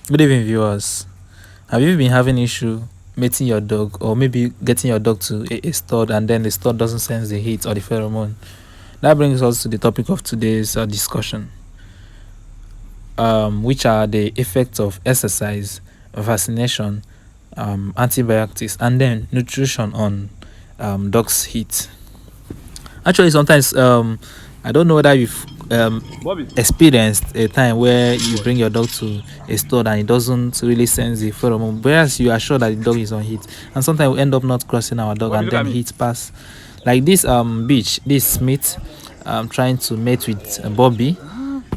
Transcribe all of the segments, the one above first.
Good evening, viewers. Have you been having issue mating your dog, or maybe getting your dog to a stud and then the stud doesn't sense the heat or the pheromone? That brings us to the topic of today's discussion, which are the effects of exercise, vaccination, antibiotics, and then nutrition on dogs' heat. Actually, sometimes I don't know whether you've experienced a time where you bring your dog to a store and it doesn't really sense the pheromone, whereas you are sure that the dog is on heat, and sometimes we end up not crossing our dog and then heat pass. Like this beach, this Smith trying to mate with Bobby.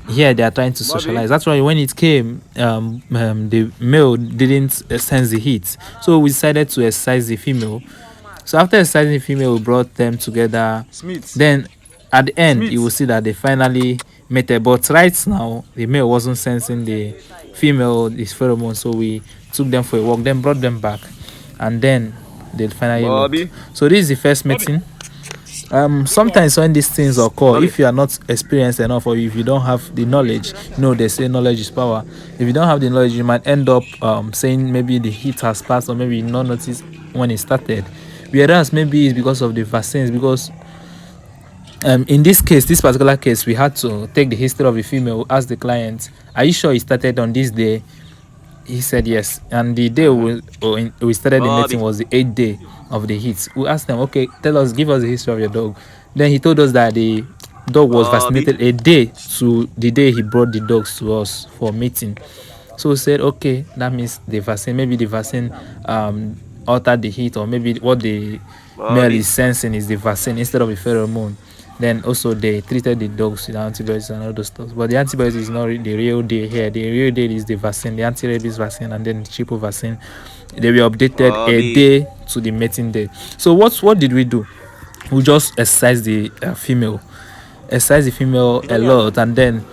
Here they are trying to socialize. That's why when it came, the male didn't sense the heat, so we decided to exercise the female. So after exercising the female, we brought them together. Smith. Then at the end, Smith. you will see that they finally mated. But right now, the male wasn't sensing the female, this pheromone. So we took them for a walk, then brought them back, and then they finally Bobby. looked. So this is the first mating. Sometimes when these things occur, if you are not experienced enough, or if you don't have the knowledge, they say knowledge is power. If you don't have the knowledge, you might end up saying maybe the heat has passed, or maybe you not notice when it started, whereas maybe it's because of the vaccines. Because in this case, this particular case, we had to take the history of the female, ask the client, are you sure it started on this day? He said yes, and the day we started the mating was the 8th day of the heat. We asked them, okay, give us the history of your dog. Then he told us that the dog was vaccinated a day to the day he brought the dogs to us for mating. So we said, okay, that means the vaccine, maybe the vaccine altered the heat, or maybe what the male is sensing is the vaccine instead of the pheromone. Then also they treated the dogs with antibiotics and all those stuff. But the antibiotics is not the real deal here. The real deal is the vaccine, the anti-rabies vaccine, and then the triple vaccine. They were updated a day to the mating day. So what did we do? We just exercise the female, a lot, and then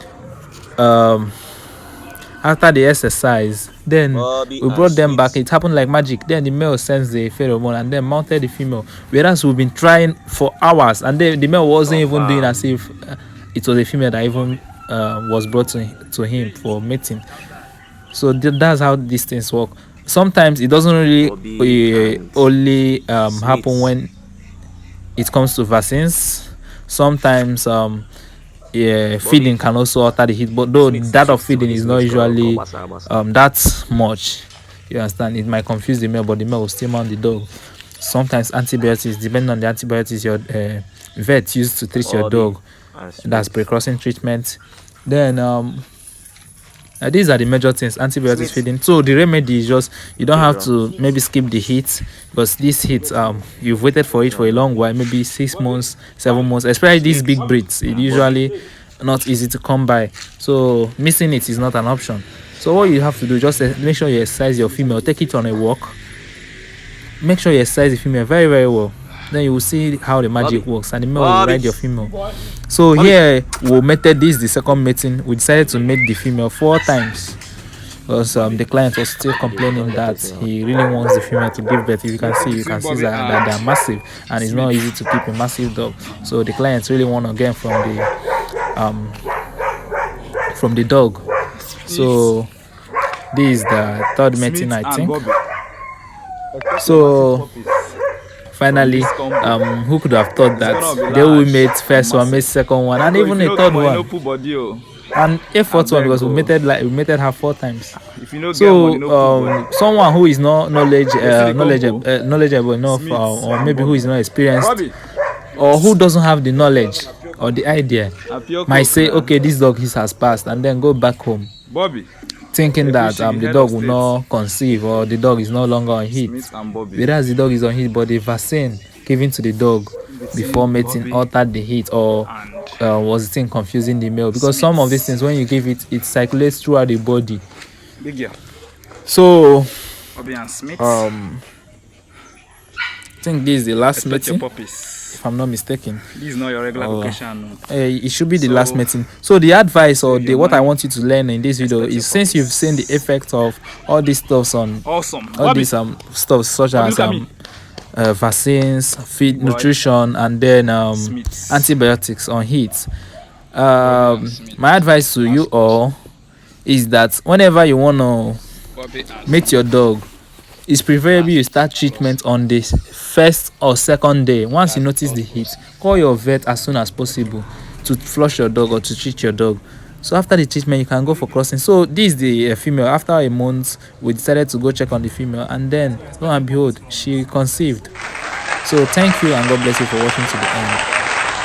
after the exercise, then we brought them back. It happened like magic. Then the male sensed the pheromone and then mounted the female. Whereas we've been trying for hours, and then the male wasn't even doing as if it was a female that even was brought to him for mating. So that's how these things work. Sometimes it doesn't really only happen when it comes to vaccines. Sometimes feeding can also alter the heat, but though that of feeding is not usually that much, you understand, it might confuse the male, but the male will still mount the dog. Sometimes antibiotics, depending on the antibiotics your vet used to treat your dog, that's precaution treatment. Then these are the major things: antibiotics, feeding. So the remedy is just, you don't have to maybe skip the heat, because this heat you've waited for it for a long while, maybe 6 months, 7 months, especially these big breeds. It usually not easy to come by, so missing it is not an option. So what you have to do, just make sure you exercise your female, take it on a walk, make sure you exercise the female very, very well. Then you will see how the magic works, and the male will ride your female. So here we mated this, the second mating. We decided to mate the female 4 times, because the client was still complaining that he really wants the female to give birth. If you can see that they are massive, and it's not easy to keep a massive dog. So the clients really want to get from the dog. So this is the third mating, I think. So finally, who could have thought that they will mate first one, mate second one, and even a third one, and a fourth one, because we mated her 4 times. So someone who is not knowledgeable enough, or maybe who is not experienced, or who doesn't have the knowledge or the idea, might say, okay, this dog has passed, and then go back home thinking that the dog will not conceive, or the dog is no longer on heat, whereas the dog is on heat, but the vaccine given to the dog before mating altered the heat, or was the thing confusing the male, because some of these things, when you give it, it circulates throughout the body. So I think this is the last mating, if I'm not mistaken. This is not your regular location. It should be the last mating. So the advice, or what I want you to learn in this video is, since you've seen the effect of all these stuffs on all these stuff, such as vaccines, feed, nutrition, and then antibiotics on heat, my advice to you all is that whenever you want to Meet your dog. It's preferable you start treatment on the first or second day. Once you notice the heat, call your vet as soon as possible to flush your dog or to treat your dog. So after the treatment, you can go for crossing. So this is the female. After a month, we decided to go check on the female, and then lo and behold, she conceived. So thank you and God bless you for watching to the end.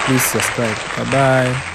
Please subscribe. Bye bye.